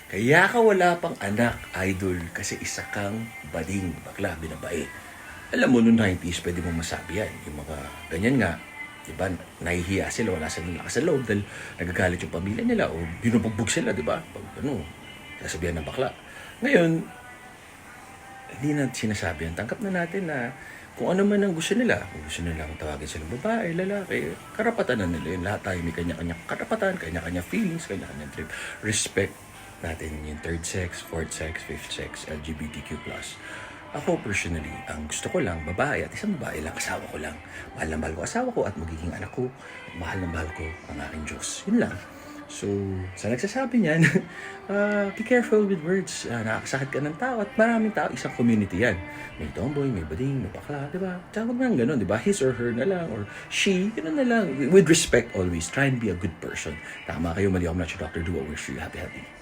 Kaya ka wala pang anak, idol, kasi isa kang bading, bakla, binabae. Alam mo, noong 90s, pwede mong masabi yan. Yung mga ganyan nga, di ba, nahihiya sila, wala silang lakas sa loob dahil nagagalit yung pamilya nila o binubugbog sila, di ba? Pag sasabihan ng bakla. Ngayon, hindi na sinasabi yan. Tanggap na natin na kung ano man ang gusto nila. Kung gusto nilang tawagin silang babae, lalaki, karapatan na nila yun. Lahat tayo may kanya-kanya karapatan, kanya-kanya feelings, kanya-kanya trip. Respect natin yung third sex, fourth sex, fifth sex, LGBTQ+. Ako personally, ang gusto ko lang, babae at isang babae lang, asawa ko lang. Mahal na mahal ko asawa ko at magiging anak ko. Mahal na mahal ko ang aking Diyos. Yun lang. So, sa nagsasabi niyan, be careful with words. Nakakasakit ka ng tao at maraming tao, isang community yan. May tomboy, may bading, may bakla, di ba? Tsaka wag nang ganun, di ba? His or her na lang, or she, gano'n na lang. With respect always. Try and be a good person. Tama kayo, mali ako, I'm not your doctor. Do what works for you. Happy, happy.